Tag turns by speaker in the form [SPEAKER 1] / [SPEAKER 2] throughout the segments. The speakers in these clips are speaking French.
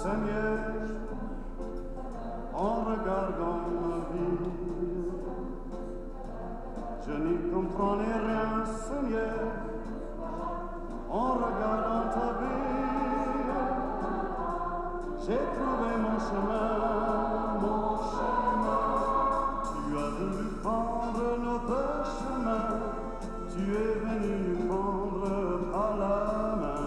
[SPEAKER 1] Seigneur, en regardant ma vie, je n'y comprenais rien, Seigneur, en regardant ta vie, j'ai trouvé mon chemin, mon chemin. Tu as voulu prendre notre chemin, tu es venu nous prendre par la main.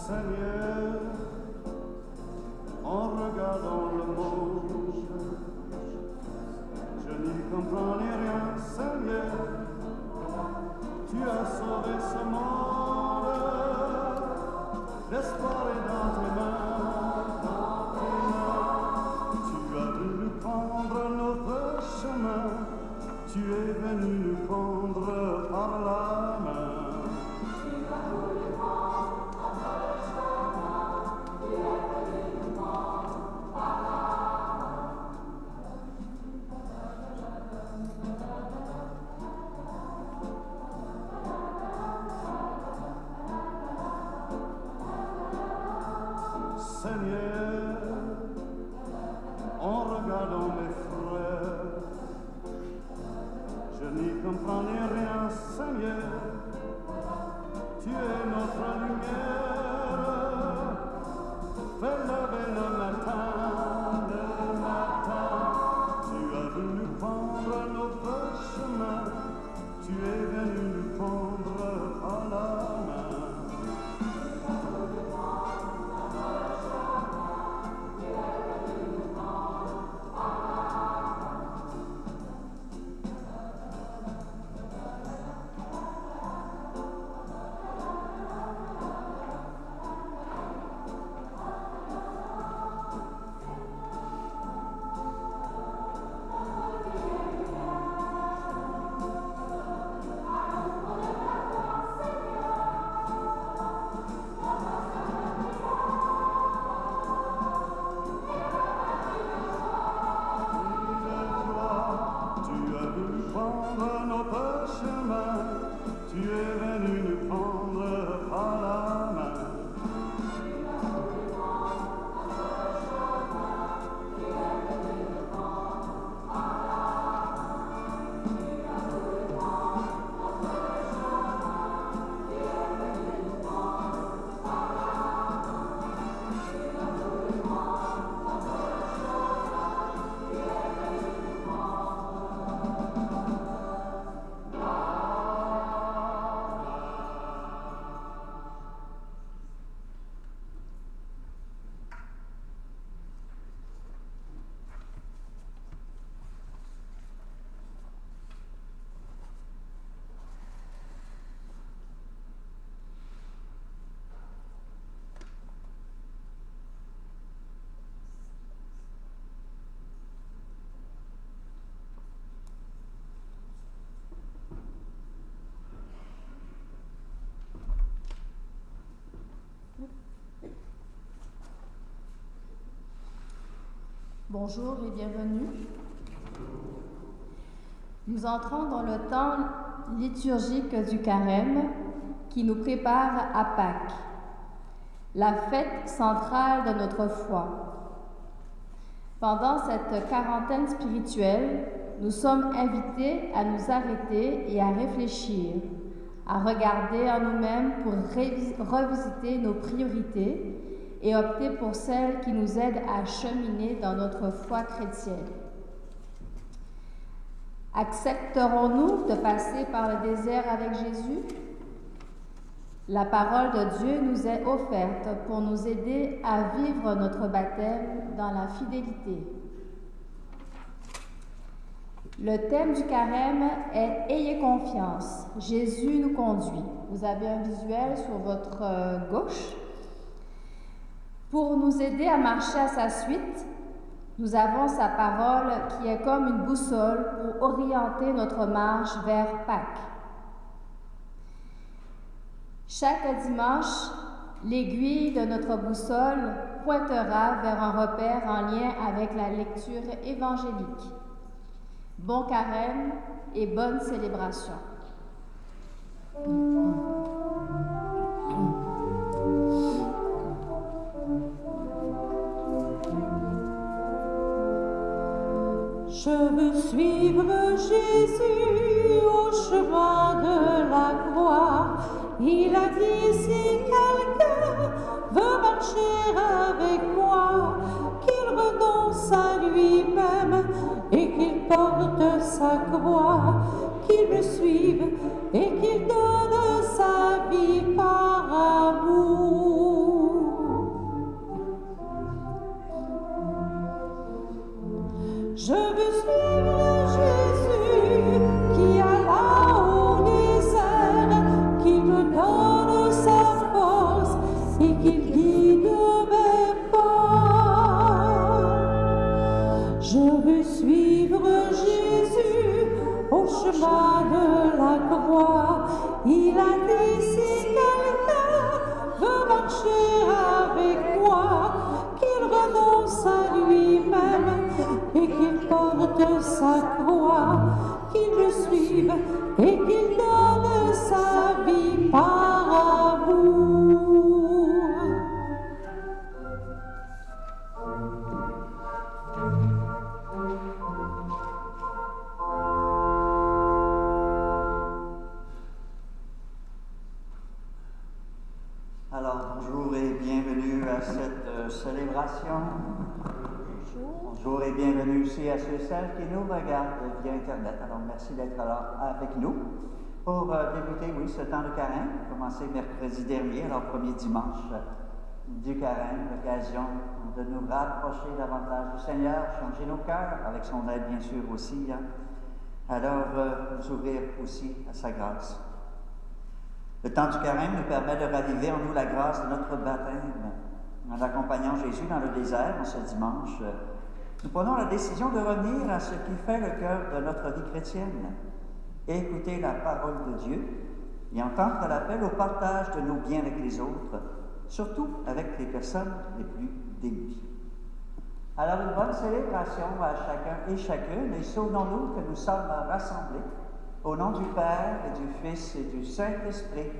[SPEAKER 1] Seigneur, en regardant le monde, je n'y comprenais rien, Seigneur. Tu as sauvé ce monde, l'espoir est dans tes mains, dans tes mains. Tu as voulu prendre notre chemin, tu es venu nous prendre par la main. Seigneur, en regardant mes frères, je n'y comprenais rien, Seigneur. Tu es notre lumière, fais lever le matin, tu as voulu prendre notre chemin, tu es venu nous prendre par la main. Tu es venu nous prendre par la main.
[SPEAKER 2] Bonjour et bienvenue. Nous entrons dans le temps liturgique du Carême qui nous prépare à Pâques, la fête centrale de notre foi. Pendant cette quarantaine spirituelle, nous sommes invités à nous arrêter et à réfléchir, à regarder en nous-mêmes pour revisiter nos priorités et opter pour celles qui nous aident à cheminer dans notre foi chrétienne. Accepterons-nous de passer par le désert avec Jésus? La parole de Dieu nous est offerte pour nous aider à vivre notre baptême dans la fidélité. Le thème du carême est « Ayez confiance, Jésus nous conduit ». Vous avez un visuel sur votre gauche. Pour nous aider à marcher à sa suite, nous avons sa parole qui est comme une boussole pour orienter notre marche vers Pâques. Chaque dimanche, l'aiguille de notre boussole pointera vers un repère en lien avec la lecture évangélique. Bon carême et bonne célébration.
[SPEAKER 3] Je veux suivre Jésus au chemin de la croix. Il a dit si quelqu'un veut marcher avec moi, qu'il renonce à lui-même et qu'il porte sa croix, qu'il me suive et qu'il donne sa vie par amour. Je veux suivre Jésus qui alla au désert, qui me donne sa force et qui guide mes pas. Je veux suivre Jésus au chemin de la croix. Il a dit si quelqu'un veut marcher avec moi, qu'il renonce à lui-même et qu'il porte sa croix, qu'il me suive et qu'il donne sa vie par amour.
[SPEAKER 4] Alors, bonjour et bienvenue à cette célébration. Bonjour et bienvenue aussi à ceux et celles qui nous regardent via Internet. Alors, merci d'être là avec nous pour débuter, ce temps de carême, commencé mercredi dernier, alors premier dimanche du carême, l'occasion de nous rapprocher davantage du Seigneur, changer nos cœurs, avec son aide bien sûr aussi, alors nous ouvrir aussi à sa grâce. Le temps du carême nous permet de raviver en nous la grâce de notre baptême. En accompagnant Jésus dans le désert en ce dimanche, nous prenons la décision de revenir à ce qui fait le cœur de notre vie chrétienne, écouter la parole de Dieu et entendre l'appel au partage de nos biens avec les autres, surtout avec les personnes les plus démunies. Alors une bonne célébration à chacun et chacune, et souvenons-nous que nous sommes rassemblés au nom du Père et du Fils et du Saint-Esprit.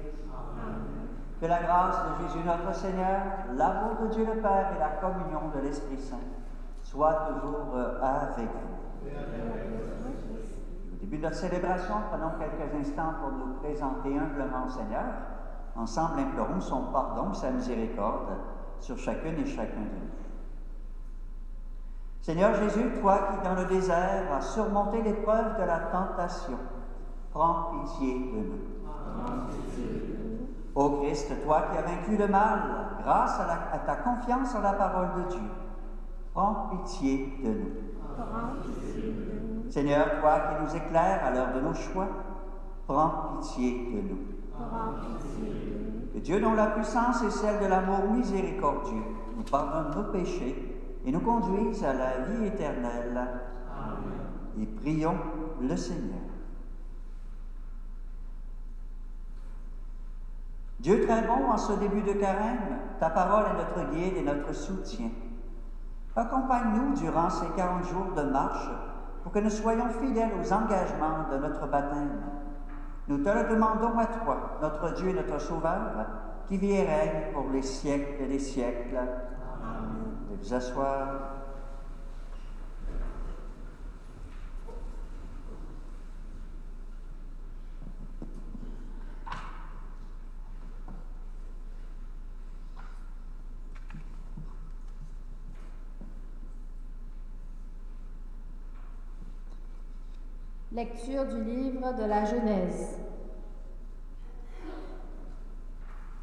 [SPEAKER 4] Que la grâce de Jésus notre Seigneur, l'amour de Dieu le Père et la communion de l'Esprit Saint soient toujours avec vous. Au début de notre célébration, prenons quelques instants pour nous présenter humblement au Seigneur. Ensemble, implorons son pardon et sa miséricorde sur chacune et chacun de nous. Seigneur Jésus, toi qui dans le désert as surmonté l'épreuve de la tentation, prends pitié de nous. Ô Christ, toi qui as vaincu le mal grâce à ta confiance en la parole de Dieu, prends pitié de nous. Seigneur, toi qui nous éclaires à l'heure de nos choix, prends pitié de nous. Que Dieu, dont la puissance est celle de l'amour miséricordieux, nous pardonne nos péchés et nous conduise à la vie éternelle. Amen. Et prions le Seigneur. Dieu très bon, en ce début de carême, ta parole est notre guide et notre soutien. Accompagne-nous durant ces 40 jours de marche pour que nous soyons fidèles aux engagements de notre baptême. Nous te le demandons à toi, notre Dieu et notre Sauveur, qui vit et règne pour les siècles et les siècles. Amen. Veuillez vous asseoir.
[SPEAKER 2] Lecture du livre de la Genèse.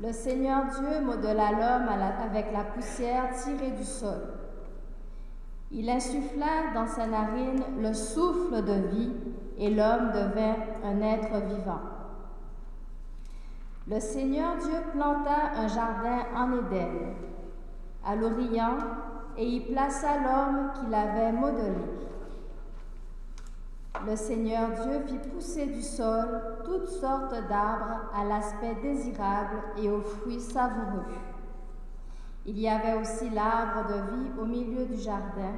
[SPEAKER 2] Le Seigneur Dieu modela l'homme avec la poussière tirée du sol. Il insuffla dans sa narine le souffle de vie et l'homme devint un être vivant. Le Seigneur Dieu planta un jardin en Éden, à l'Orient, et y plaça l'homme qu'il avait modelé. le Seigneur Dieu fit pousser du sol toutes sortes d'arbres à l'aspect désirable et aux fruits savoureux. Il y avait aussi l'arbre de vie au milieu du jardin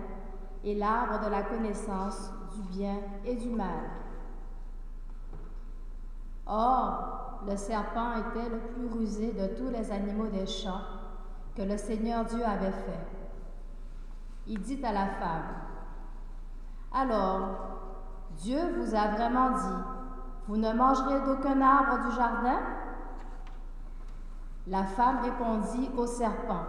[SPEAKER 2] et l'arbre de la connaissance du bien et du mal. Or, le serpent était le plus rusé de tous les animaux des champs que le Seigneur Dieu avait fait. Il dit à la femme, « Alors, Dieu vous a vraiment dit, vous ne mangerez d'aucun arbre du jardin? » La femme répondit au serpent,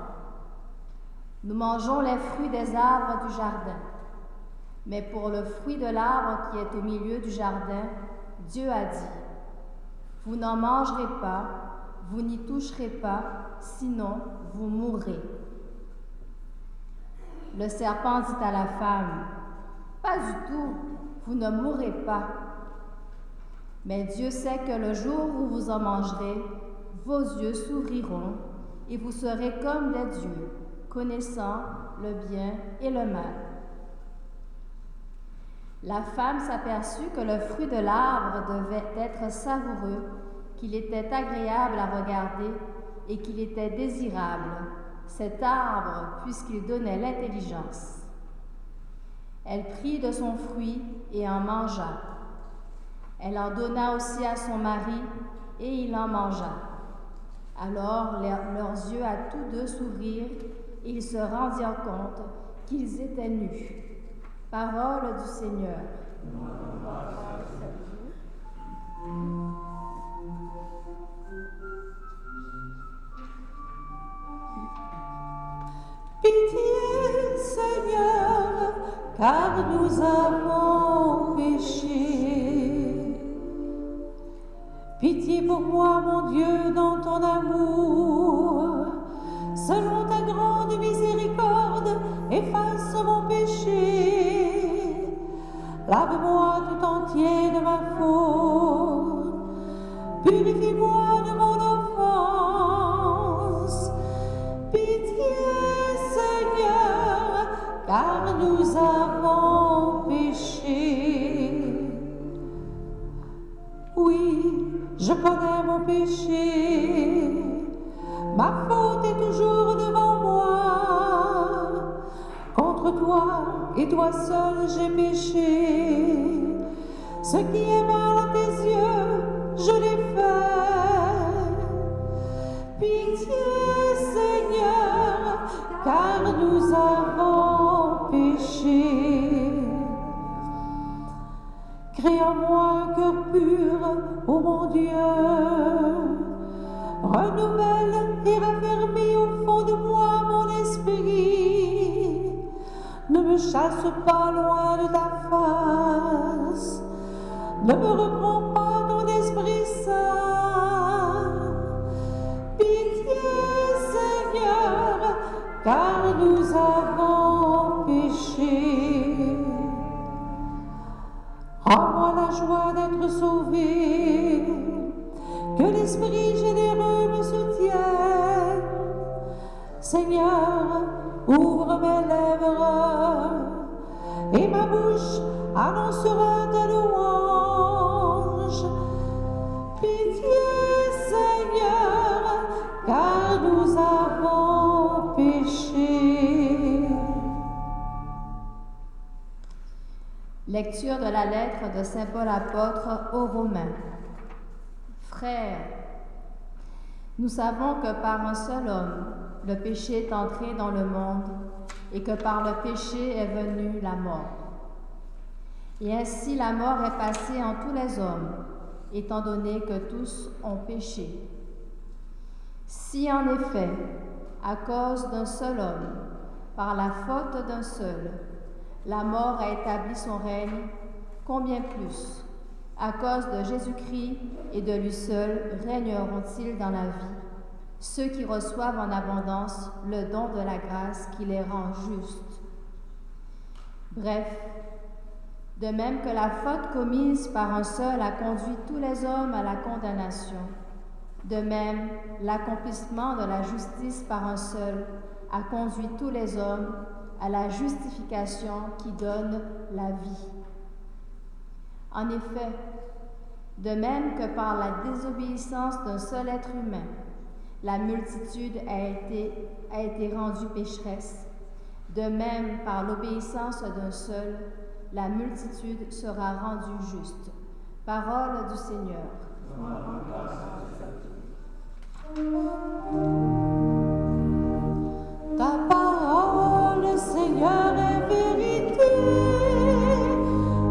[SPEAKER 2] « Nous mangeons les fruits des arbres du jardin, mais pour le fruit de l'arbre qui est au milieu du jardin, Dieu a dit, vous n'en mangerez pas, vous n'y toucherez pas, sinon vous mourrez. » Le serpent dit à la femme, « Pas du tout, vous ne mourrez pas. Mais Dieu sait que le jour où vous en mangerez, vos yeux s'ouvriront et vous serez comme des dieux, connaissant le bien et le mal. » La femme s'aperçut que le fruit de l'arbre devait être savoureux, qu'il était agréable à regarder et qu'il était désirable, cet arbre, puisqu'il donnait l'intelligence. Elle prit de son fruit et en mangea. Elle en donna aussi à son mari et il en mangea. Alors leurs yeux à tous deux s'ouvrirent et ils se rendirent compte qu'ils étaient nus. Parole du Seigneur.
[SPEAKER 3] Pitié, Seigneur, car nous avons péché. Pitié pour moi, mon Dieu, dans ton amour. Selon ta grande miséricorde, efface mon péché. Lave-moi tout entier de ma faute. Purifie-moi de mon offense. Pitié, Seigneur, car nous avons péché. Oui, je connais mon péché. Ma faute est toujours devant moi. Contre toi et toi seul j'ai péché. Ce qui est mal à tes yeux, je l'ai fait. Pitié, Seigneur, car nous avons péché. Crée en moi un cœur pur, ô mon Dieu. Renouvelle et raffermis au fond de moi mon esprit. Ne me chasse pas loin de ta face. Ne me reprends pas ton Esprit Saint. Pitié, Seigneur, car nous avons péché. Rends-moi la joie d'être sauvé. Que l'Esprit généreux me soutienne. Seigneur, ouvre mes lèvres et ma bouche annoncera ta louange. Pitié, Seigneur, car nous avons péché.
[SPEAKER 2] Lecture de la lettre de Saint Paul apôtre aux Romains. Frères, nous savons que par un seul homme, le péché est entré dans le monde et que par le péché est venue la mort. Et ainsi la mort est passée en tous les hommes, étant donné que tous ont péché. Si en effet, à cause d'un seul homme, par la faute d'un seul, la mort a établi son règne, combien plus, à cause de Jésus-Christ et de lui seul, régneront-ils dans la vie, ceux qui reçoivent en abondance le don de la grâce qui les rend justes. Bref, de même que la faute commise par un seul a conduit tous les hommes à la condamnation, de même l'accomplissement de la justice par un seul a conduit tous les hommes à la justification qui donne la vie. En effet, de même que par la désobéissance d'un seul être humain, la multitude a été rendue pécheresse, de même par l'obéissance d'un seul, la multitude sera rendue juste. Parole du Seigneur.
[SPEAKER 3] Ta parole, Seigneur, est vérité,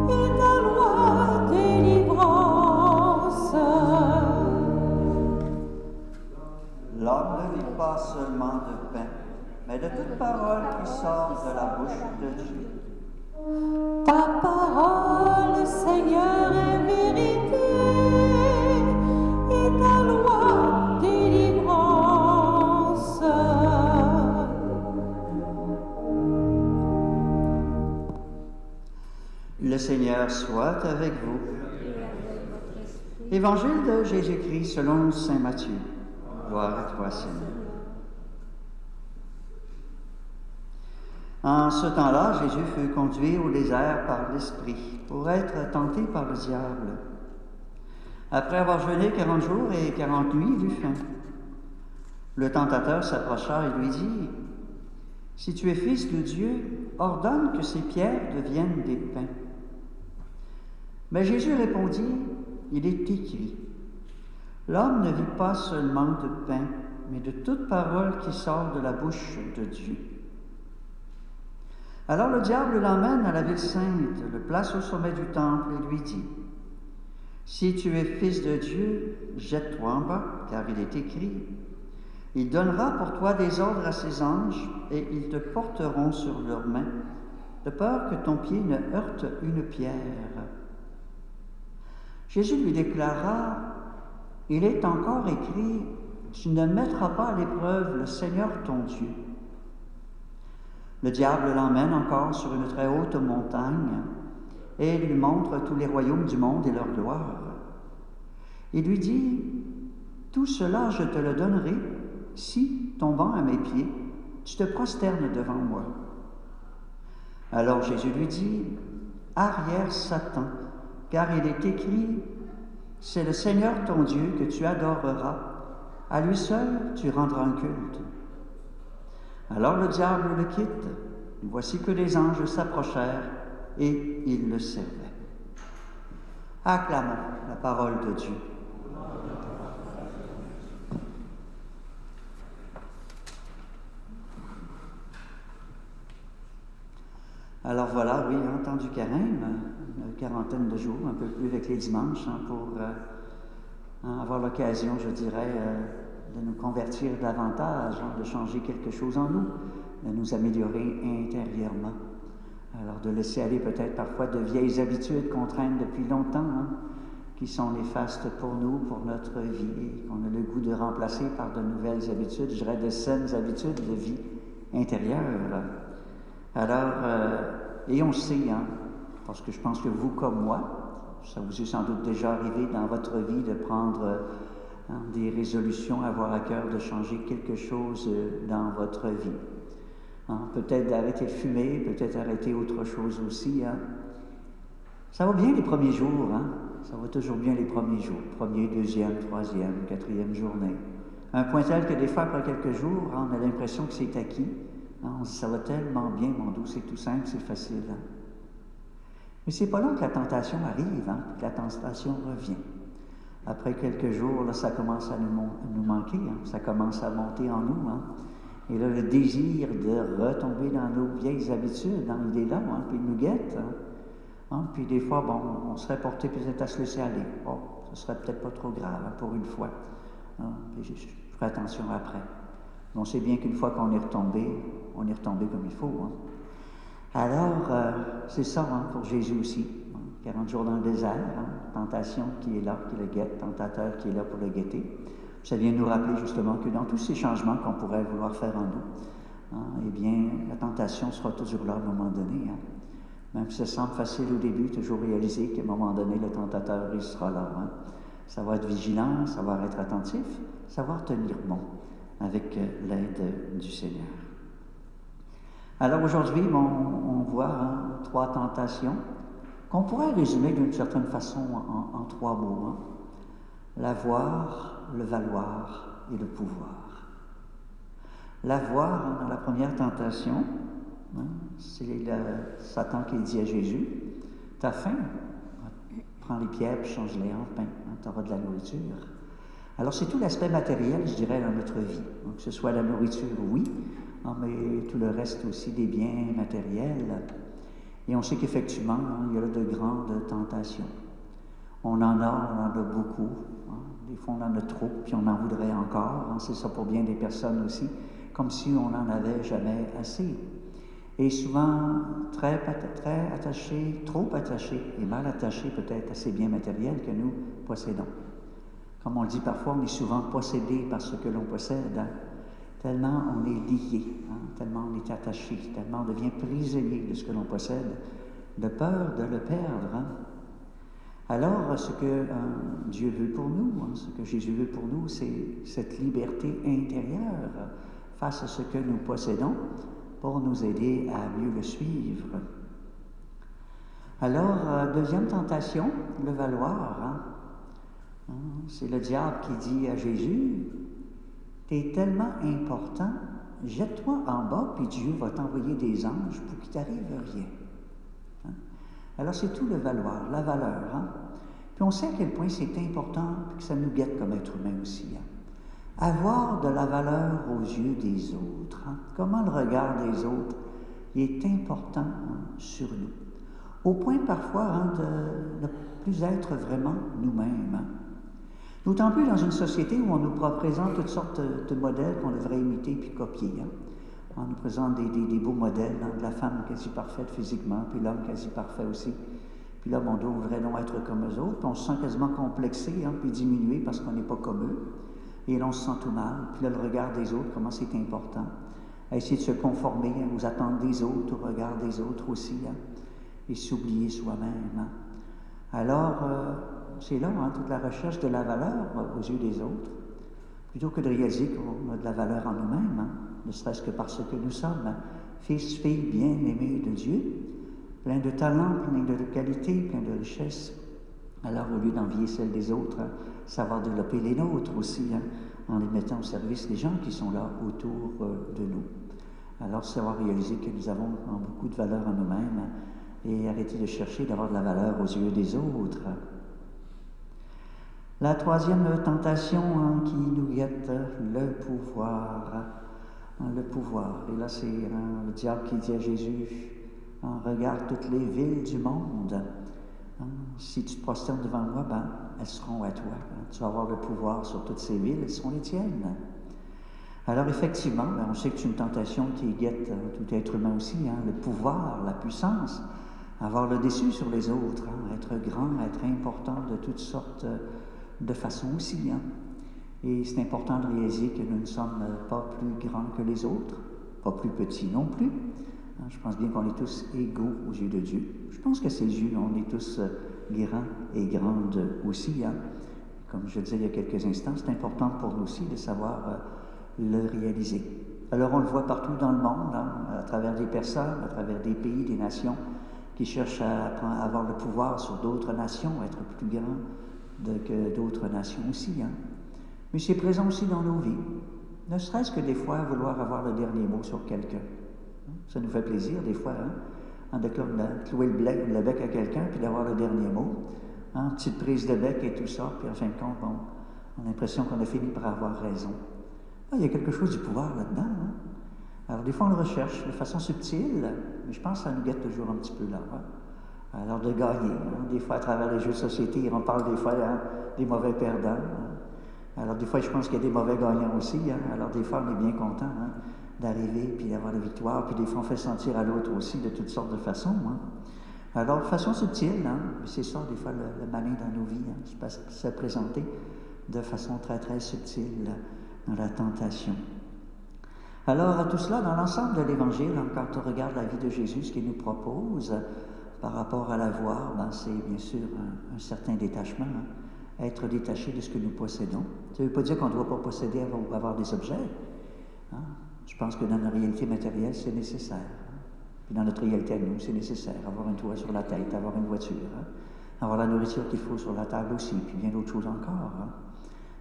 [SPEAKER 3] et ta loi délivrance.
[SPEAKER 4] L'homme ne vit pas seulement de pain, mais de toute parole qui sort de la bouche de Dieu.
[SPEAKER 3] Ta parole, Seigneur, est vérité, et ta loi délivrance.
[SPEAKER 4] Le Seigneur soit avec vous. Évangile de Jésus-Christ selon saint Matthieu. Gloire à toi, Seigneur. En ce temps-là, Jésus fut conduit au désert par l'Esprit pour être tenté par le diable. Après avoir jeûné 40 jours et 40 nuits, il eut faim. Le tentateur s'approcha et lui dit, « Si tu es fils de Dieu, ordonne que ces pierres deviennent des pains. » Mais Jésus répondit, « Il est écrit, l'homme ne vit pas seulement de pain, mais de toute parole qui sort de la bouche de Dieu. » Alors le diable l'emmène à la ville sainte, le place au sommet du temple et lui dit, « Si tu es fils de Dieu, jette-toi en bas, car il est écrit, il donnera pour toi des ordres à ses anges, et ils te porteront sur leurs mains, de peur que ton pied ne heurte une pierre. » Jésus lui déclara, « Il est encore écrit, tu ne mettras pas à l'épreuve le Seigneur ton Dieu. » Le diable l'emmène encore sur une très haute montagne et lui montre tous les royaumes du monde et leur gloire. Il lui dit, « Tout cela je te le donnerai si, tombant à mes pieds, tu te prosternes devant moi. » Alors Jésus lui dit, « Arrière Satan, car il est écrit, c'est le Seigneur ton Dieu que tu adoreras, à lui seul tu rendras un culte. » Alors le diable le quitte, voici que les anges s'approchèrent et ils le servaient. Acclamons la parole de Dieu. Alors voilà, oui, temps du carême, une quarantaine de jours, un peu plus avec les dimanches, pour avoir l'occasion, je dirais, de nous convertir davantage, de changer quelque chose en nous, de nous améliorer intérieurement. Alors de laisser aller peut-être parfois de vieilles habitudes qu'on traîne depuis longtemps, qui sont néfastes pour nous, pour notre vie, et qu'on a le goût de remplacer par de nouvelles habitudes, je dirais de saines habitudes de vie intérieure. Alors, et on sait, parce que je pense que vous comme moi, ça vous est sans doute déjà arrivé dans votre vie de prendre des résolutions, avoir à cœur de changer quelque chose dans votre vie. Peut-être d'arrêter de fumer, peut-être arrêter autre chose aussi. Ça va bien les premiers jours, ça va toujours bien les premiers jours, premier, deuxième, troisième, quatrième journée. Un point tel que des fois, après quelques jours, on a l'impression que c'est acquis. On se dit, ça va tellement bien, mon doux, c'est tout simple, c'est facile. Mais c'est pas là que la tentation arrive, que la tentation revient. Après quelques jours, là, ça commence à nous manquer, ça commence à monter en nous. Et là, le désir de retomber dans nos vieilles habitudes, il est là, puis il nous guette. Puis des fois, on serait porté peut-être à se laisser aller. Bon, ce serait peut-être pas trop grave pour une fois. Puis je ferai attention après. On sait bien qu'une fois qu'on est retombé comme il faut. Alors, c'est ça pour Jésus aussi. 40 jours dans le désert, tentation qui est là, qui le guette, tentateur qui est là pour le guetter. Ça vient nous rappeler justement que dans tous ces changements qu'on pourrait vouloir faire en nous, eh bien, la tentation sera toujours là à un moment donné. Même si ça semble facile au début, toujours réaliser qu'à un moment donné, le tentateur, il sera là. Savoir être vigilant, savoir être attentif, savoir tenir bon avec l'aide du Seigneur. Alors aujourd'hui, on voit 3 tentations qu'on pourrait résumer d'une certaine façon en trois mots. Hein? L'avoir, le valoir et le pouvoir. L'avoir, hein, dans la première tentation, hein, c'est Satan qui dit à Jésus, « T'as faim? Prends les pierres et change-les en pain, hein, tu auras de la nourriture. » Alors c'est tout l'aspect matériel, je dirais, dans notre vie. Donc, que ce soit la nourriture, oui, hein, mais tout le reste aussi des biens matériels. Et on sait qu'effectivement, hein, il y a de grandes tentations. On en a beaucoup. Hein. Des fois, on en a trop, puis on en voudrait encore. Hein. C'est ça pour bien des personnes aussi, comme si on n'en avait jamais assez. Et souvent, très attachés, trop attachés, et mal attachés peut-être à ces biens matériels que nous possédons. Comme on le dit parfois, on est souvent possédé par ce que l'on possède, hein. Tellement on est lié, hein, tellement on est attaché, tellement on devient prisonnier de ce que l'on possède, de peur de le perdre. Hein. Alors, ce que Dieu veut pour nous, hein, ce que Jésus veut pour nous, c'est cette liberté intérieure face à ce que nous possédons pour nous aider à mieux le suivre. Alors, deuxième tentation, le valoir. Hein. C'est le diable qui dit à Jésus, « T'es tellement important, jette-toi en bas, puis Dieu va t'envoyer des anges pour qu'il t'arrive rien. Hein? » Alors c'est tout le valoir, la valeur. Hein? Puis on sait à quel point c'est important, puis que ça nous guette comme être humain aussi. Hein? Avoir de la valeur aux yeux des autres. Hein? Comment le regard des autres est important, hein, sur nous. Au point parfois, hein, de ne plus être vraiment nous-mêmes. Hein? D'autant plus dans une société où on nous présente toutes sortes de modèles qu'on devrait imiter puis copier. Hein? On nous présente des beaux modèles, hein, de la femme quasi parfaite physiquement, puis l'homme quasi parfait aussi. Puis là, on devrait non être comme eux autres. Puis on se sent quasiment complexé, hein, puis diminué parce qu'on n'est pas comme eux. Et là, on se sent tout mal. Puis là, le regard des autres, comment c'est important. À essayer de se conformer, hein, aux attentes des autres, au regard des autres aussi. Hein, et s'oublier soi-même. Hein. Alors, c'est là, hein, toute la recherche de la valeur aux yeux des autres, plutôt que de réaliser qu'on a de la valeur en nous-mêmes, hein, ne serait-ce que parce que nous sommes, hein, fils, filles bien-aimés de Dieu, plein de talents, plein de qualités, plein de richesses. Alors, au lieu d'envier celles des autres, hein, savoir développer les nôtres aussi, hein, en les mettant au service des gens qui sont là autour de nous. Alors, savoir réaliser que nous avons beaucoup de valeur en nous-mêmes, hein, et arrêter de chercher d'avoir de la valeur aux yeux des autres. La troisième tentation, hein, qui nous guette, le pouvoir. Hein, le pouvoir. Et là, c'est, hein, le diable qui dit à Jésus, hein, regarde toutes les villes du monde. Hein, si tu te prosternes devant moi, ben, elles seront à toi. Hein, tu vas avoir le pouvoir sur toutes ces villes, elles seront les tiennes. Alors effectivement, ben, on sait que c'est une tentation qui guette tout être humain aussi, hein, le pouvoir, la puissance, avoir le dessus sur les autres, hein, être grand, être important de toutes sortes de façons aussi. Hein. Et c'est important de réaliser que nous ne sommes pas plus grands que les autres, pas plus petits non plus. Hein, je pense bien qu'on est tous égaux aux yeux de Dieu. Je pense que ses yeux, on est tous grands et grandes aussi. Hein. Comme je disais il y a quelques instants, c'est important pour nous aussi de savoir le réaliser. Alors on le voit partout dans le monde, hein, à travers des personnes, à travers des pays, des nations, qui cherchent à avoir le pouvoir sur d'autres nations, être plus grands que d'autres nations aussi. Hein. Mais c'est présent aussi dans nos vies. Ne serait-ce que des fois vouloir avoir le dernier mot sur quelqu'un. Ça nous fait plaisir des fois, hein, de clouer le bec à quelqu'un puis d'avoir le dernier mot. Hein, petite prise de bec et tout ça, puis en fin de compte, bon, on a l'impression qu'on a fini par avoir raison. Ah, il y a quelque chose du pouvoir là-dedans. Hein. Alors des fois on le recherche de façon subtile, mais je pense que ça nous guette toujours un petit peu là. Hein. Alors de gagner. Hein. Des fois à travers les jeux de société, on parle des fois, hein, des mauvais perdants. Hein. Alors des fois je pense qu'il y a des mauvais gagnants aussi. Hein. Alors des fois on est bien content, hein, d'arriver puis d'avoir la victoire, puis des fois on fait sentir à l'autre aussi de toutes sortes de façons. Hein. Alors de façon subtile, hein, c'est ça des fois le malin dans nos vies, hein, se présenter de façon très très subtile dans la tentation. Alors à tout cela, dans l'ensemble de l'Évangile, hein, quand on regarde la vie de Jésus, ce qu'il nous propose par rapport à l'avoir, ben, c'est bien sûr un certain détachement, hein, être détaché de ce que nous possédons. Ça ne veut pas dire qu'on ne doit pas posséder avoir des objets. Hein. Je pense que dans la réalité matérielle, c'est nécessaire. Hein. Puis dans notre réalité à nous, c'est nécessaire. Avoir un toit sur la tête, avoir une voiture, hein? Avoir la nourriture qu'il faut sur la table aussi, puis bien d'autres choses encore. Hein?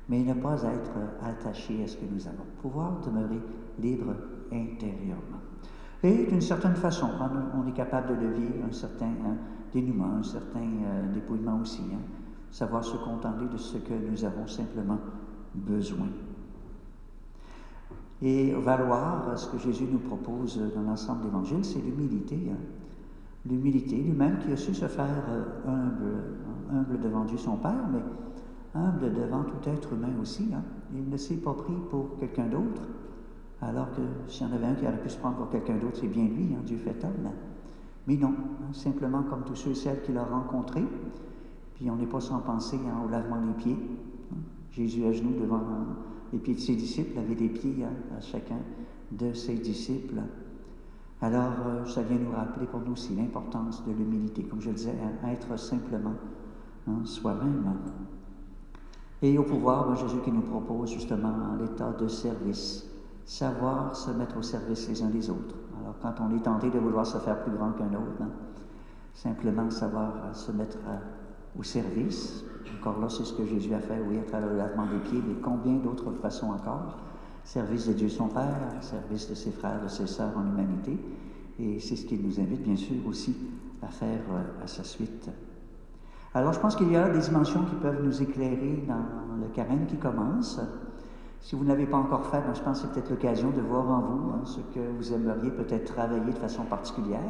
[SPEAKER 4] Mais ne pas être attaché à ce que nous avons. Pouvoir demeurer libre intérieurement. Et d'une certaine façon, on est capable de le vivre, un certain dénouement, un certain dépouillement aussi. Hein? Savoir se contenter de ce que nous avons simplement besoin. Et valoir ce que Jésus nous propose dans l'ensemble de l'Évangile, c'est l'humilité. Hein? L'humilité, lui-même qui a su se faire humble devant Dieu son Père, mais humble devant tout être humain aussi. Hein? Il ne s'est pas pris pour quelqu'un d'autre, alors que s'il y en avait un qui aurait pu se prendre pour quelqu'un d'autre, c'est bien lui, hein, Dieu fait homme. Mais non, hein, simplement comme tous ceux et celles qu'il a rencontrés, puis on n'est pas sans penser hein, au lavement des pieds. Hein? Jésus à genoux devant les pieds de ses disciples, avait des pieds hein, à chacun de ses disciples. Alors, ça vient nous rappeler pour nous aussi l'importance de l'humilité, comme je le disais, hein, être simplement hein, soi-même. Et au pouvoir, Jésus qui nous propose justement l'état de service, savoir se mettre au service les uns des autres. Alors, quand on est tenté de vouloir se faire plus grand qu'un autre, hein, simplement savoir se mettre au service. Encore là, c'est ce que Jésus a fait, oui, à travers le lavement des pieds, mais combien d'autres façons encore? Service de Dieu son Père, service de ses frères, de ses sœurs en humanité. Et c'est ce qu'il nous invite, bien sûr, aussi à faire à sa suite. Alors, je pense qu'il y a des dimensions qui peuvent nous éclairer dans le carême qui commence. Si vous ne l'avez pas encore fait, je pense que c'est peut-être l'occasion de voir en vous hein, ce que vous aimeriez peut-être travailler de façon particulière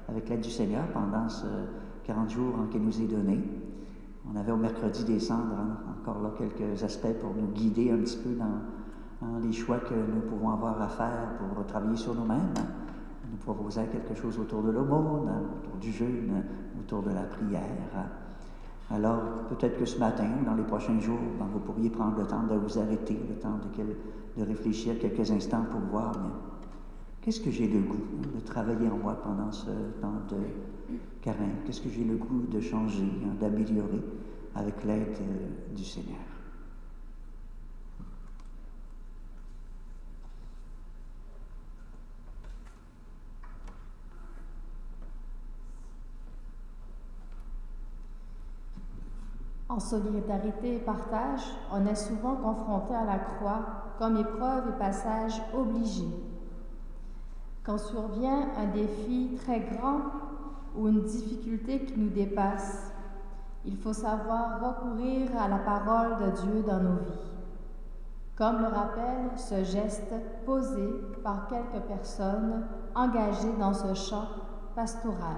[SPEAKER 4] avec l'aide du Seigneur pendant ce 40 jours hein, qu'il nous est donné. On avait au mercredi des cendres hein, encore là quelques aspects pour nous guider un petit peu dans les choix que nous pouvons avoir à faire pour travailler sur nous-mêmes. Nous proposer quelque chose autour de l'aumône, autour du jeûne, autour de la prière. Alors, peut-être que ce matin ou dans les prochains jours, vous pourriez prendre le temps de vous arrêter, le temps de réfléchir quelques instants pour voir bien, qu'est-ce que j'ai le goût de travailler en moi pendant ce temps de carême? Qu'est-ce que j'ai le goût de changer, d'améliorer avec l'aide du Seigneur?
[SPEAKER 2] En solidarité et partage, on est souvent confronté à la croix comme épreuve et passage obligé. Quand survient un défi très grand ou une difficulté qui nous dépasse, il faut savoir recourir à la parole de Dieu dans nos vies. Comme le rappelle ce geste posé par quelques personnes engagées dans ce chant pastoral.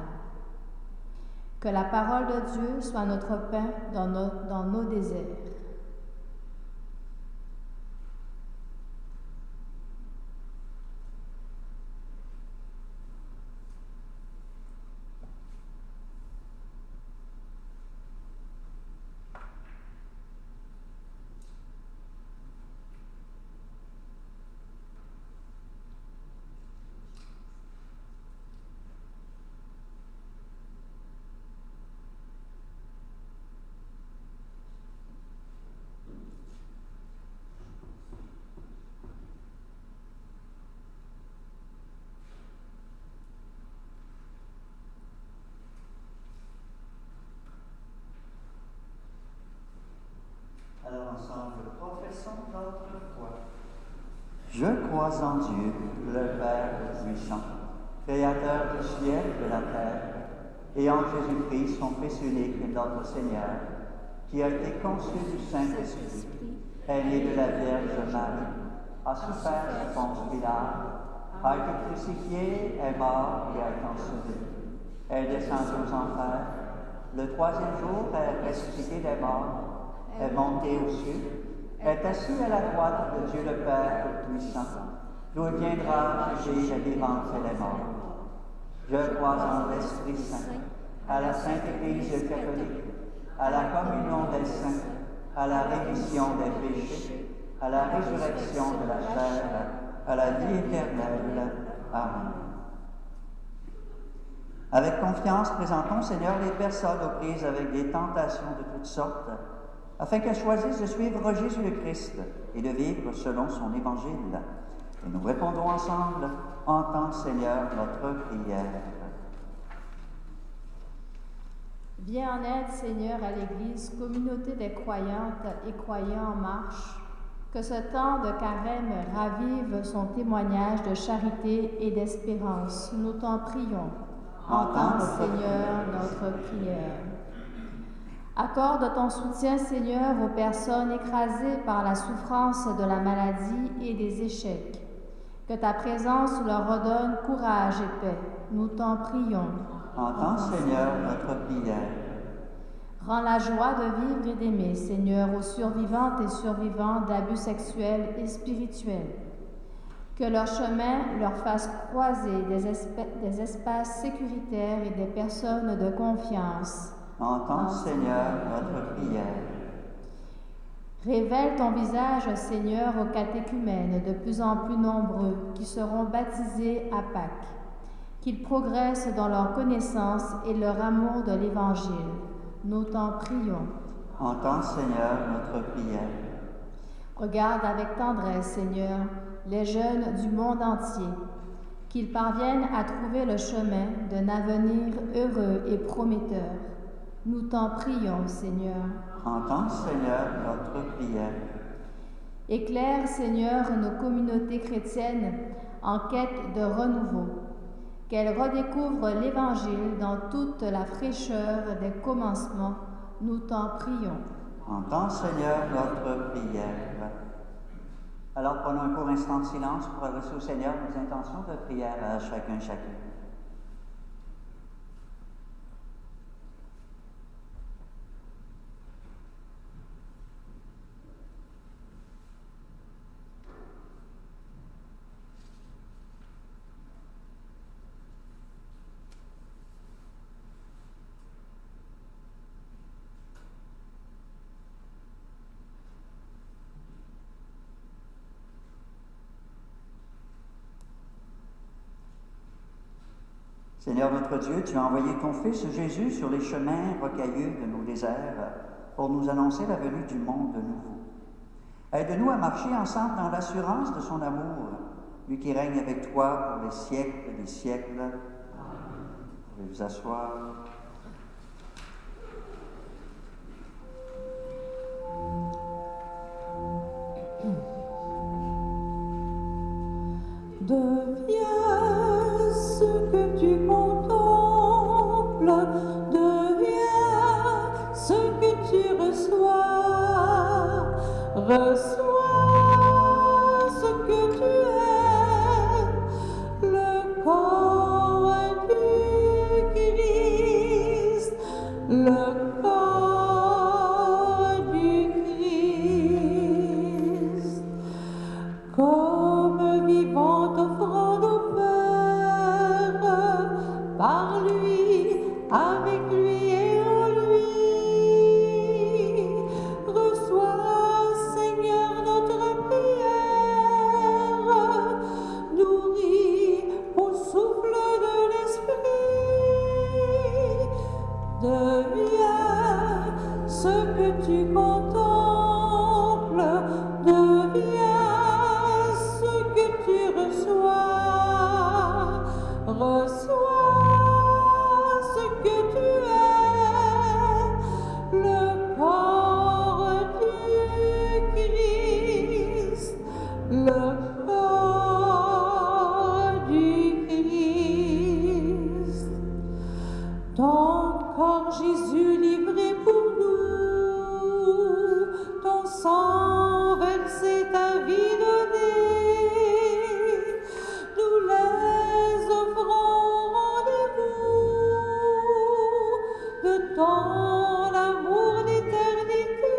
[SPEAKER 2] Que la parole de Dieu soit notre pain dans nos déserts.
[SPEAKER 4] Alors ensemble, professons notre foi. Je crois en Dieu, le Père puissant, Créateur du ciel et de la terre, et en Jésus-Christ, son Fils unique, notre Seigneur, qui a été conçu du Saint-Esprit, est né de la Vierge Marie, a souffert sous Ponce Pilate, a été crucifié, est mort et a été enseveli, est descendu aux enfers, le troisième jour est ressuscité des morts, est monté aux cieux, est assis à la droite de Dieu le Père Tout-Puissant, d'où il viendra juger les vivants et les morts. Je crois en l'Esprit Saint, à la Sainte Église catholique, à la communion des saints, à la rémission des péchés, à la résurrection de la chair, à la vie éternelle. Amen. Avec confiance, présentons, Seigneur, les personnes aux prises avec des tentations de toutes sortes, afin qu'elles choisissent de suivre Jésus le Christ et de vivre selon son évangile. Et nous répondons ensemble, entends Seigneur notre prière.
[SPEAKER 2] Viens en aide, Seigneur, à l'Église, communauté des croyantes et croyants en marche. Que ce temps de carême ravive son témoignage de charité et d'espérance. Nous t'en prions. Entends, Seigneur, notre prière. Accorde ton soutien, Seigneur, aux personnes écrasées par la souffrance de la maladie et des échecs. Que ta présence leur redonne courage et paix. Nous t'en prions.
[SPEAKER 4] Entends, Seigneur, notre prière.
[SPEAKER 2] Rends la joie de vivre et d'aimer, Seigneur, aux survivantes et survivants d'abus sexuels et spirituels. Que leur chemin leur fasse croiser des espaces sécuritaires et des personnes de confiance.
[SPEAKER 4] Entends, Seigneur, notre prière.
[SPEAKER 2] Révèle ton visage, Seigneur, aux catéchumènes de plus en plus nombreux qui seront baptisés à Pâques. Qu'ils progressent dans leur connaissance et leur amour de l'Évangile. Nous t'en prions.
[SPEAKER 4] Entends, Seigneur, notre prière.
[SPEAKER 2] Regarde avec tendresse, Seigneur, les jeunes du monde entier, qu'ils parviennent à trouver le chemin d'un avenir heureux et prometteur. Nous t'en prions, Seigneur.
[SPEAKER 4] Entends, Seigneur, notre prière.
[SPEAKER 2] Éclaire, Seigneur, nos communautés chrétiennes en quête de renouveau. Qu'elles redécouvrent l'Évangile dans toute la fraîcheur des commencements. Nous t'en prions.
[SPEAKER 4] Entends, Seigneur, notre prière. Alors prenons un court instant de silence pour adresser au Seigneur nos intentions de prière à chacune. Seigneur notre Dieu, tu as envoyé ton Fils Jésus sur les chemins rocailleux de nos déserts pour nous annoncer la venue du monde nouveau. Aide-nous à marcher ensemble dans l'assurance de son amour, lui qui règne avec toi pour les siècles des siècles. Vous pouvez vous asseoir.
[SPEAKER 3] Deviens ce que tu contemples, deviens ce que tu reçois, reçois ce que tu es, le corps du Christ, le corps du Christ, comme vivante offrande au Père, par lui, avec lui et en lui. Reçois, Seigneur, notre prière, nourris au souffle de l'Esprit. Deviens ce que tu contemples, deviens ce que tu reçois, reçois ce que tu es, le corps du Christ, le corps du Christ. Ton corps, Jésus, livré pour nous, ton sang versé, ta vie donnée, nous les offrons au rendez-vous de ton amour d'éternité.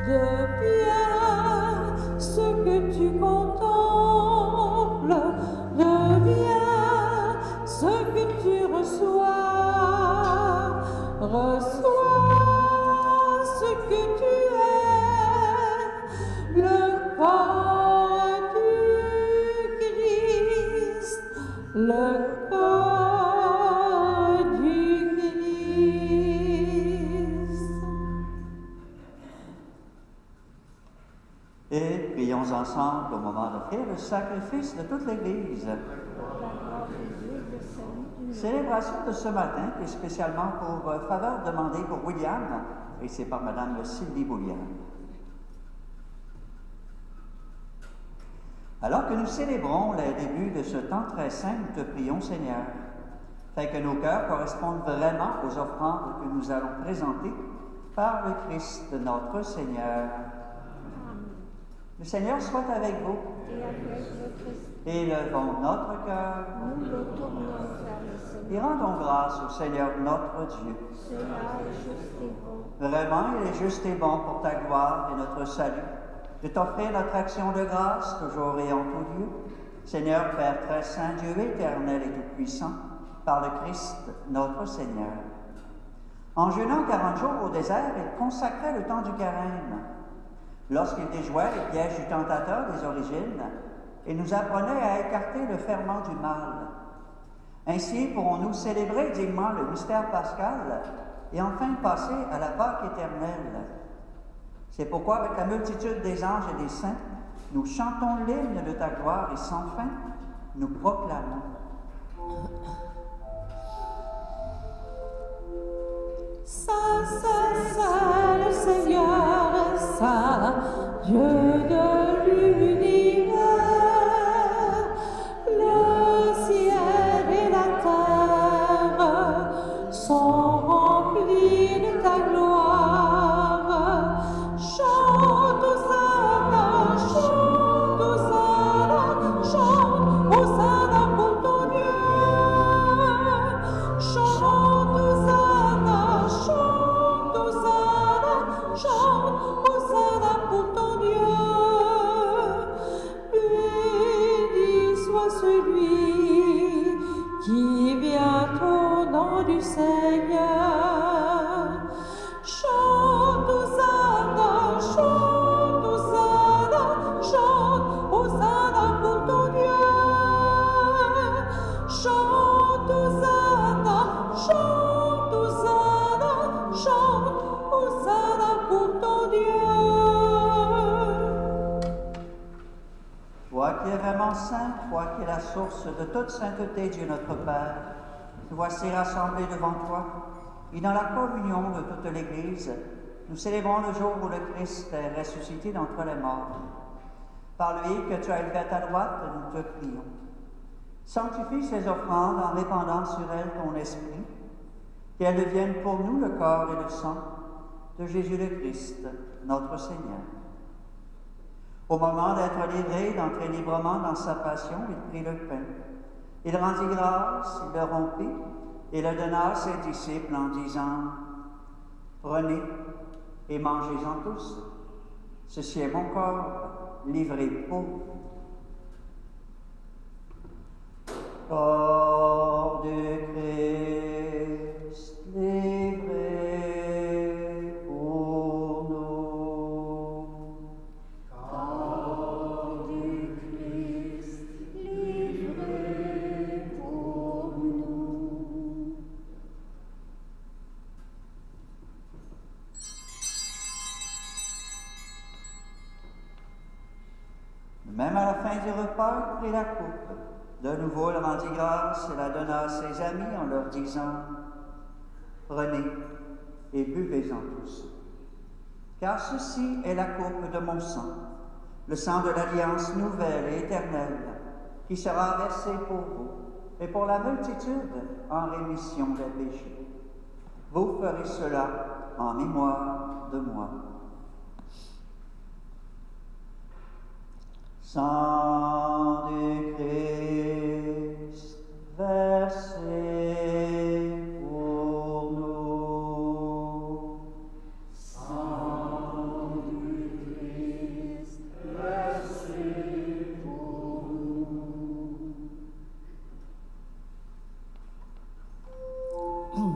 [SPEAKER 3] Deviens ce que tu contemples, deviens ce que tu reçois, reçois ce que tu es, le corps du Christ, le corps du Christ.
[SPEAKER 4] Et prions ensemble au moment d'offrir le sacrifice de toute l'Église. Célébration de ce matin qui est spécialement pour faveur demandée pour William, et c'est par Madame Sylvie Boulian. Alors que nous célébrons le début de ce temps très saint, nous te prions, Seigneur, afin que nos cœurs correspondent vraiment aux offrandes que nous allons présenter par le Christ notre Seigneur. Le Seigneur soit avec vous.
[SPEAKER 5] Et avec votre esprit,
[SPEAKER 4] Élevons notre cœur
[SPEAKER 5] nous le tournons vers le Seigneur.
[SPEAKER 4] et rendons grâce au Seigneur notre Dieu.
[SPEAKER 5] Cela est juste et bon.
[SPEAKER 4] Vraiment, il est juste et bon pour ta gloire et notre salut de t'offrir notre action de grâce toujours et en tout lieu. Seigneur, Père très saint, Dieu éternel et tout-puissant, par le Christ notre Seigneur. En jeûnant 40 jours au désert, il consacrait le temps du carême. Lorsqu'il déjouait les pièges du tentateur des origines, il nous apprenait à écarter le ferment du mal. Ainsi pourrons-nous célébrer dignement le mystère pascal et enfin passer à la Pâque éternelle. C'est pourquoi, avec la multitude des anges et des saints, nous chantons l'hymne de ta gloire et sans fin, nous proclamons.
[SPEAKER 3] Saint, Saint, Saint, le Seigneur, Saint, Dieu de l'univers, le ciel et la terre sont remplis de ta gloire. Chante Hosanna, chante Hosanna, chante Hosanna pour ton Dieu. Chante Hosanna, chante Hosanna, chante Hosanna pour ton Dieu. Béni soit celui qui vient au nom du Seigneur. Chante Hosanna, chante Hosanna, chante Hosanna pour ton Dieu. Chante Hosanna, chante Hosanna, chante Hosanna pour ton Dieu.
[SPEAKER 4] Toi qui es vraiment saint, toi qui es la source de toute sainteté, Dieu notre Père, nous voici rassemblés devant toi, et dans la communion de toute l'Église, nous célébrons le jour où le Christ est ressuscité d'entre les morts. Par lui que tu as élevé à ta droite, nous te prions. Sanctifie ces offrandes en répandant sur elles ton esprit, qu'elles deviennent pour nous le corps et le sang de Jésus le Christ, notre Seigneur. Au moment d'être livré, d'entrer librement dans sa passion, il prit le pain. Il rendit grâce, il le rompit et le donna à ses disciples en disant « Prenez et mangez-en tous. Ceci est mon corps livré pour vous. » Corps du Christ livré pour nous.
[SPEAKER 5] Corps du Christ livré pour nous.
[SPEAKER 4] Même à la fin du repas, il prit la coupe. De nouveau, il rendit grâce et la donna à ses amis en leur disant « Prenez et buvez-en tous. Car ceci est la coupe de mon sang, le sang de l'alliance nouvelle et éternelle, qui sera versé pour vous et pour la multitude en rémission des péchés. Vous ferez cela en mémoire de moi. » Sang du Christ versé pour nous.
[SPEAKER 5] Sang du Christ versé pour nous.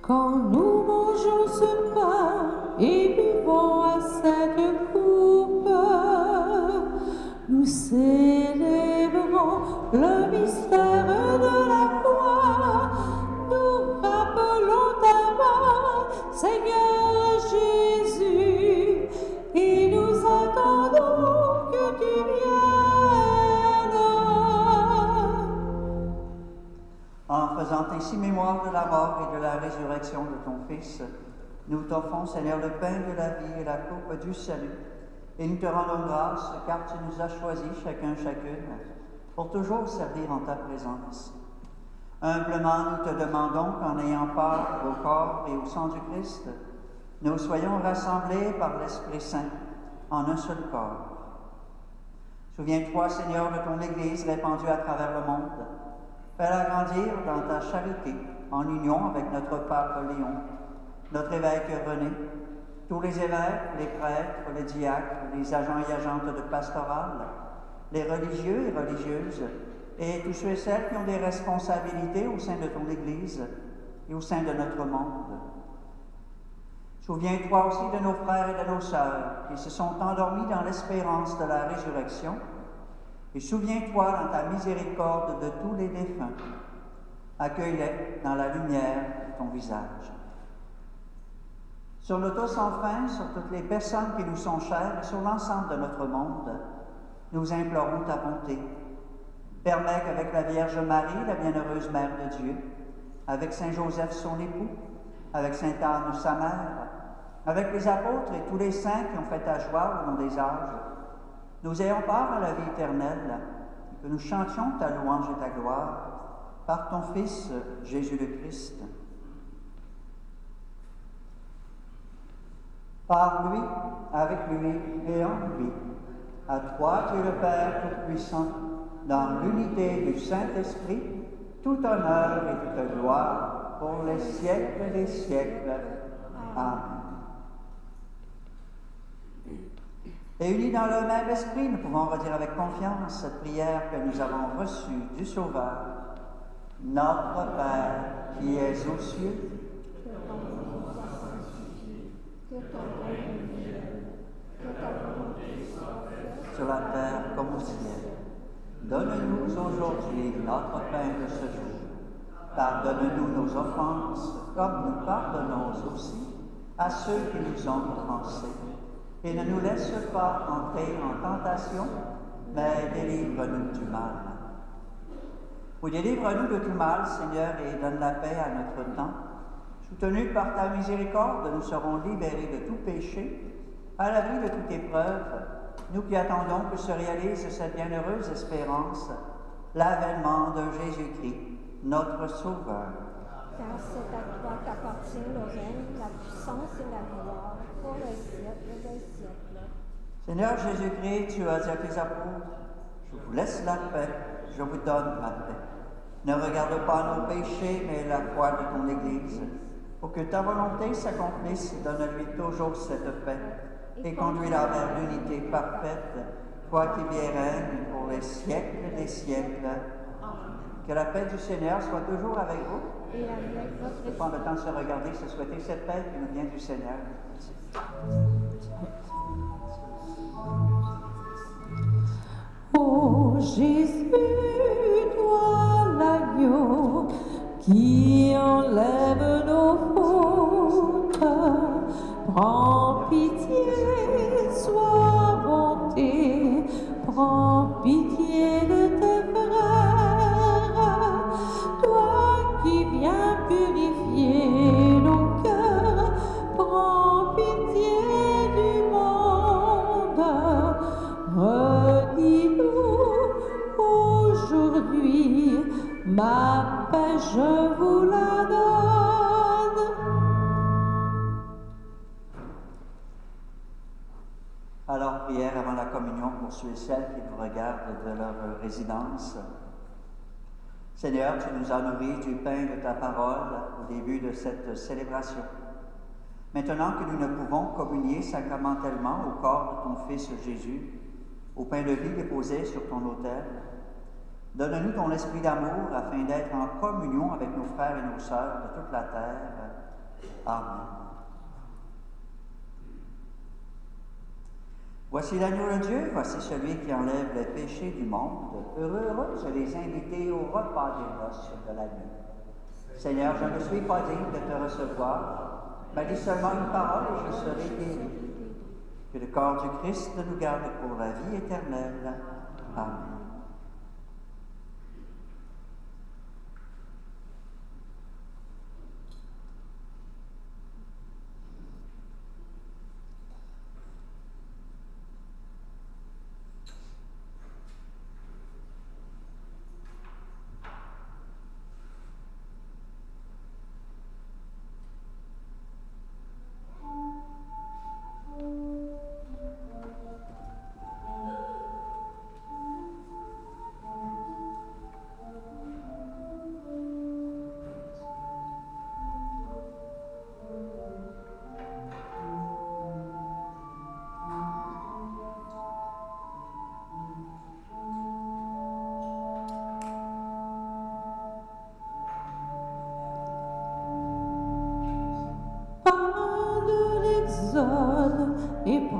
[SPEAKER 3] Quand nous mangeons ce pain et buvons à cette
[SPEAKER 4] aussi mémoire de la mort et de la résurrection de ton Fils, nous t'offrons, Seigneur, le pain de la vie et la coupe du salut. Et nous te rendons grâce, car tu nous as choisis, chacune, pour toujours servir en ta présence. Humblement, nous te demandons qu'en ayant part au corps et au sang du Christ, nous soyons rassemblés par l'Esprit Saint en un seul corps. Souviens-toi, Seigneur, de ton Église répandue à travers le monde. Fais-la grandir dans ta charité, en union avec notre pape Léon, notre évêque René, tous les évêques, les prêtres, les diacres, les agents et agentes de pastoral, les religieux et religieuses, et tous ceux et celles qui ont des responsabilités au sein de ton Église et au sein de notre monde. Souviens-toi aussi de nos frères et de nos sœurs qui se sont endormis dans l'espérance de la résurrection, et souviens-toi dans ta miséricorde de tous les défunts. Accueille-les dans la lumière de ton visage. Sur nous tous enfin, sur toutes les personnes qui nous sont chères et sur l'ensemble de notre monde, nous implorons ta bonté. Permets qu'avec la Vierge Marie, la bienheureuse Mère de Dieu, avec Saint Joseph son époux, avec Sainte Anne sa mère, avec les apôtres et tous les saints qui ont fait ta joie au long des âges, nous ayons part à la vie éternelle, et que nous chantions ta louange et ta gloire par ton Fils Jésus le Christ. Par lui, avec lui et en lui, à toi qui es le Père Tout-Puissant, dans l'unité du Saint-Esprit, tout honneur et toute gloire pour les siècles des siècles. Amen. Et unis dans le même esprit, nous pouvons redire avec confiance cette prière que nous avons reçue du Sauveur. Notre Père qui es aux cieux,
[SPEAKER 5] que ton règne vienne, que ta volonté soit faite
[SPEAKER 4] sur la terre comme au ciel. Donne-nous aujourd'hui notre pain de ce jour. Pardonne-nous nos offenses, comme nous pardonnons aussi à ceux qui nous ont offensés. Et ne nous laisse pas entrer en tentation, mais délivre-nous du mal. Oui, délivre-nous de tout mal, Seigneur, et donne la paix à notre temps. Soutenus par ta miséricorde, nous serons libérés de tout péché, à l'abri de toute épreuve, nous qui attendons que se réalise cette bienheureuse espérance, l'avènement de Jésus-Christ, notre Sauveur.
[SPEAKER 5] car c'est à toi qu'appartient le règne, la puissance et la gloire pour les siècles des siècles.
[SPEAKER 4] Seigneur Jésus-Christ, tu as dit à tes apôtres, je vous laisse la paix, je vous donne ma paix. Ne regarde pas nos péchés, mais la foi de ton Église. Pour que ta volonté s'accomplisse, donne-lui toujours cette paix et conduis-la vers l'unité parfaite, toi qui vis et règnes pour les siècles des siècles. Que la paix du Seigneur soit toujours avec vous.
[SPEAKER 5] Et avec votre
[SPEAKER 4] Prendre le temps de se regarder, se souhaiter cette paix qui nous vient du Seigneur.
[SPEAKER 3] Ô Jésus, toi l'agneau qui enlève nos fautes, prends pitié, sois bonté, prends pitié de tes frères, toi qui viens purifier nos cœurs, prends pitié du monde. Redis-nous aujourd'hui, ma paix je vous la donne.
[SPEAKER 4] Alors, prière avant la communion pour ceux et celles qui nous regardent de leur résidence. Seigneur, tu nous as nourris du pain de ta parole au début de cette célébration. Maintenant que nous ne pouvons communier sacramentellement au corps de ton Fils Jésus, au pain de vie déposé sur ton autel, donne-nous ton esprit d'amour afin d'être en communion avec nos frères et nos sœurs de toute la terre. Amen. Voici l'agneau de Dieu, voici celui qui enlève les péchés du monde. Heureux les invités au repas des noces de l'agneau. Seigneur, je ne suis pas digne de te recevoir, mais dis seulement une parole et je serai guéri. Que le corps du Christ nous garde pour la vie éternelle. Amen.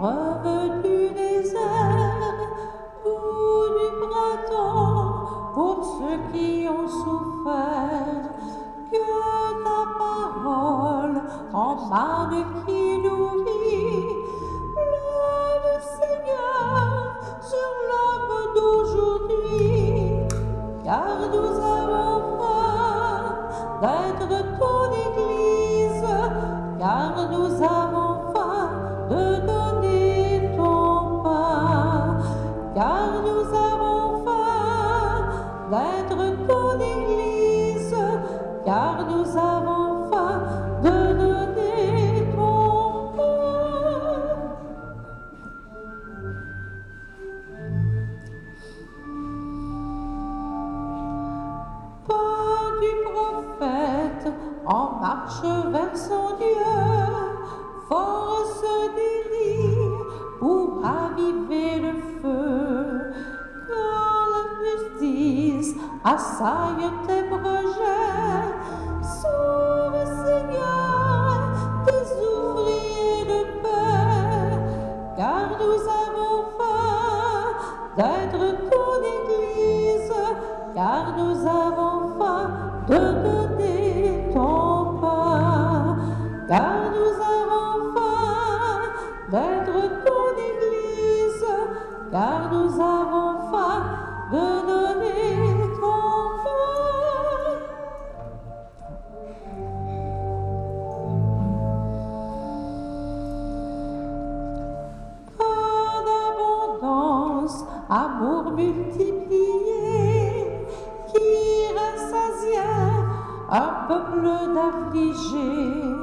[SPEAKER 3] Épreuve du désert, ou du printemps, pour ceux qui ont souffert, que ta parole emane qui nourrit. Le Seigneur sur l'homme d'aujourd'hui, car nous avons faim d'être ton Église, car nous avons faim de donner ton pain, car nous avons faim d'être ton Église, car nous avons faim de donner ton pain. Pas du prophète en marche vers son Dieu, force des rires pour raviver le feu. Quand la justice assaille tes projets, sauve Seigneur tes ouvriers de paix, car nous avons faim d'être ton Église, car nous avons faim de donner ton pain, car nous avons faim d'être ton Église, car nous avons faim de donner ton pain. Pain d'abondance, amour multiplié, qui rassasia un peuple d'affligés.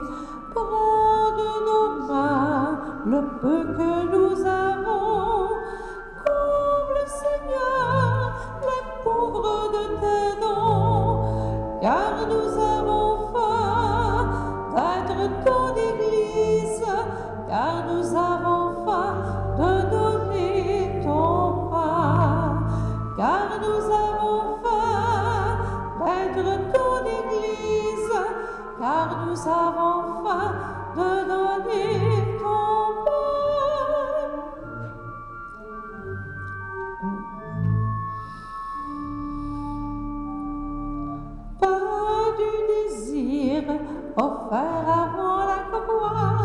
[SPEAKER 3] Prends de nos mains le peu que nous avons. Comble, Seigneur, les pauvres de tes dons, car nous avons faim d'être ton Église, car nous avons faim de donner ton pain, car nous avons faim d'être ton Église, car nous avons faim de donner ton pain. Pas du désir offert avant la croix,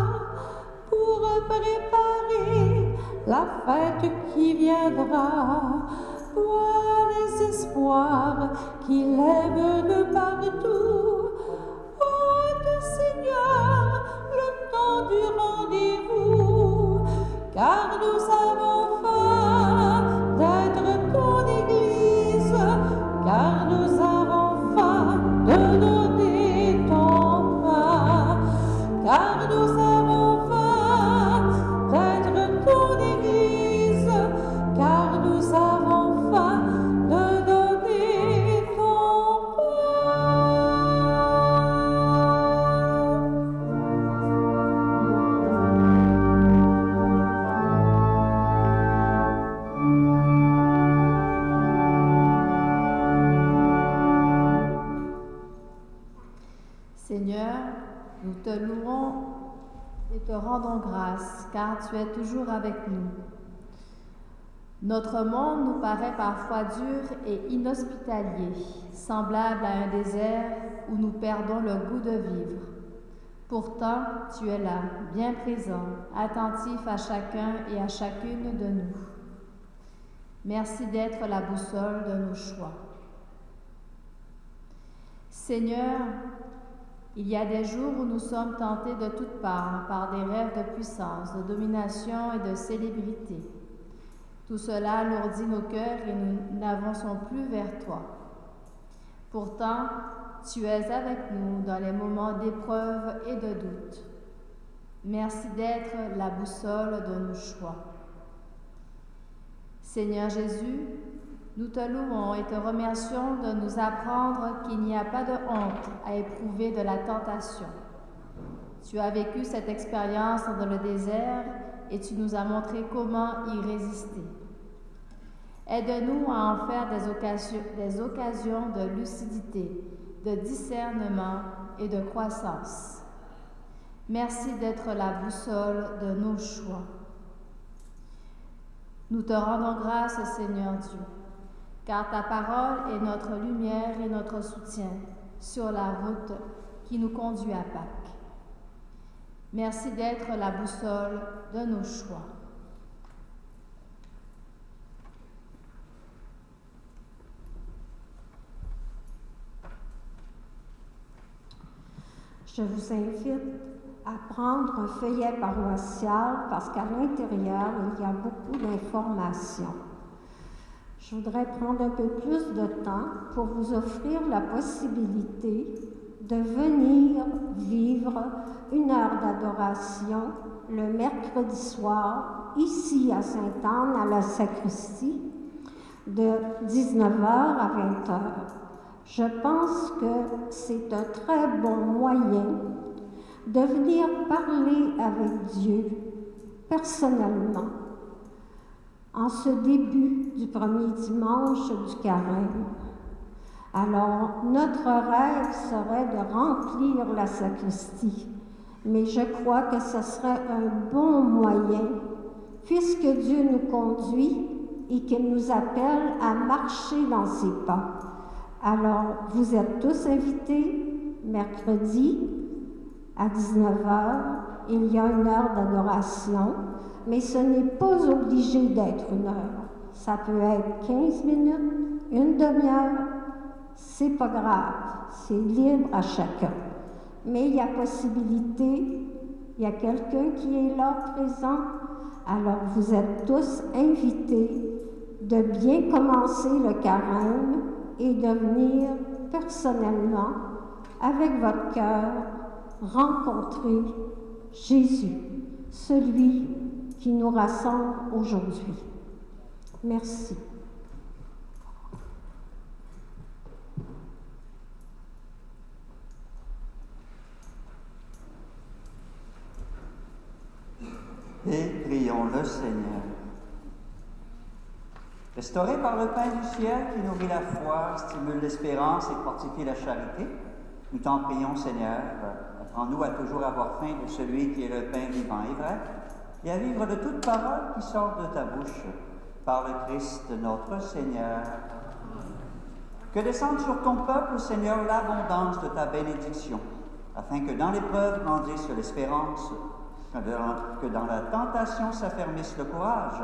[SPEAKER 3] pour préparer la fête qui viendra. Vois les espoirs qui lèvent de partout. Ôte, Seigneur, le temps du rendez-vous, car nous avons faim d'être ton Église, car nous avons faim de donner ton pain, car nous avons faim d'être ton Église, car nous avons faim de donner ton pain.
[SPEAKER 2] Seigneur, nous te louons et te rendons grâce, car tu es toujours avec nous. Notre monde nous paraît parfois dur et inhospitalier, semblable à un désert où nous perdons le goût de vivre. Pourtant, tu es là, bien présent, attentif à chacun et à chacune de nous. Merci d'être la boussole de nos choix. Seigneur, il y a des jours où nous sommes tentés de toutes parts par des rêves de puissance, de domination et de célébrité. Tout cela alourdit nos cœurs et nous n'avançons plus vers toi. Pourtant, tu es avec nous dans les moments d'épreuve et de doute. Merci d'être la boussole de nos choix. Seigneur Jésus, nous te louons et te remercions de nous apprendre qu'il n'y a pas de honte à éprouver de la tentation. Tu as vécu cette expérience dans le désert et tu nous as montré comment y résister. Aide-nous à en faire des occasions de lucidité, de discernement et de croissance. Merci d'être la boussole de nos choix. Nous te rendons grâce, Seigneur Dieu, car ta parole est notre lumière et notre soutien sur la route qui nous conduit à Pâques. Merci d'être la boussole de nos choix.
[SPEAKER 5] Je vous invite à prendre un feuillet paroissial parce qu'à l'intérieur, il y a beaucoup d'informations. Je voudrais prendre un peu plus de temps pour vous offrir la possibilité de venir vivre une heure d'adoration le mercredi soir, ici à Sainte-Anne, à la sacristie, de 19h à 20h. Je pense que c'est un très bon moyen de venir parler avec Dieu personnellement en ce début du premier dimanche du carême. Alors, notre rêve serait de remplir la sacristie, mais je crois que ce serait un bon moyen, puisque Dieu nous conduit et qu'il nous appelle à marcher dans ses pas. Alors, vous êtes tous invités mercredi à 19h. Il y a une heure d'adoration, mais ce n'est pas obligé d'être une heure. Ça peut être 15 minutes, une demi-heure, c'est pas grave, c'est libre à chacun. Mais il y a possibilité, il y a quelqu'un qui est là présent, alors vous êtes tous invités de bien commencer le carême et de venir personnellement, avec votre cœur, rencontrer Jésus, celui qui nous rassemble aujourd'hui. Merci.
[SPEAKER 4] Et prions le Seigneur. Restauré par le pain du ciel qui nourrit la foi, stimule l'espérance et fortifie la charité, nous t'en prions, Seigneur, apprends-nous à toujours avoir faim de celui qui est le pain vivant et vrai, et à vivre de toute parole qui sort de ta bouche, par le Christ notre Seigneur. Que descende sur ton peuple, Seigneur, l'abondance de ta bénédiction, afin que dans l'épreuve grandisse l'espérance, que dans la tentation s'affermisse le courage,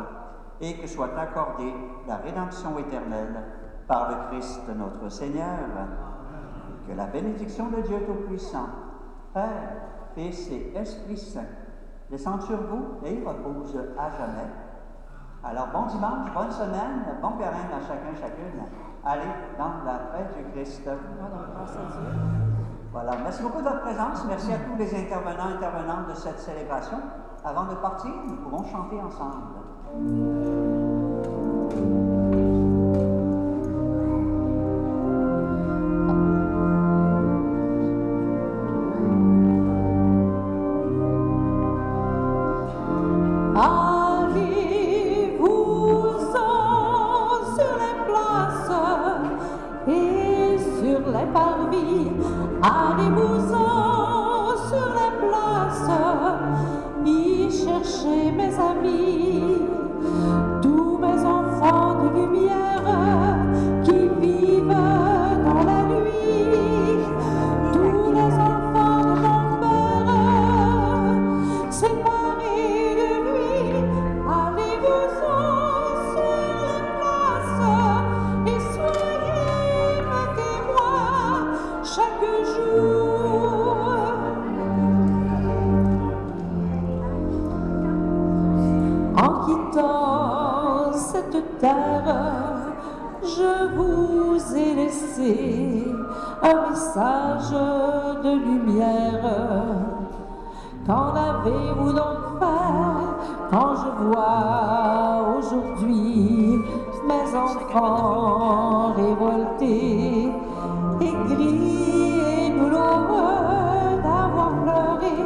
[SPEAKER 4] et que soit accordée la rédemption éternelle par le Christ notre Seigneur. Que la bénédiction de Dieu Tout-Puissant, Père, Fils et Esprit Saint, descende sur vous et repose à jamais. Alors, bon dimanche, bonne semaine, bon carême à chacun, chacune. Allez dans la paix du Christ. Voilà, merci beaucoup de votre présence. Merci à tous les intervenants et intervenantes de cette célébration. Avant de partir, nous pourrons chanter ensemble.
[SPEAKER 3] Allez-vous-en sur les places et sur les parvis, allez-vous-en sur les places, y chercher mes amis, tous mes enfants de lumière qui vivent dans la nuit, tous les enfants de mon Père, séparés de lui, allez-vous-en sur les places et soyez mes témoins chaque jour. En quittant cette terre, je vous ai laissé un message de lumière. Qu'en avez-vous donc fait quand je vois aujourd'hui mes enfants révoltés, aigris et douloureux d'avoir pleuré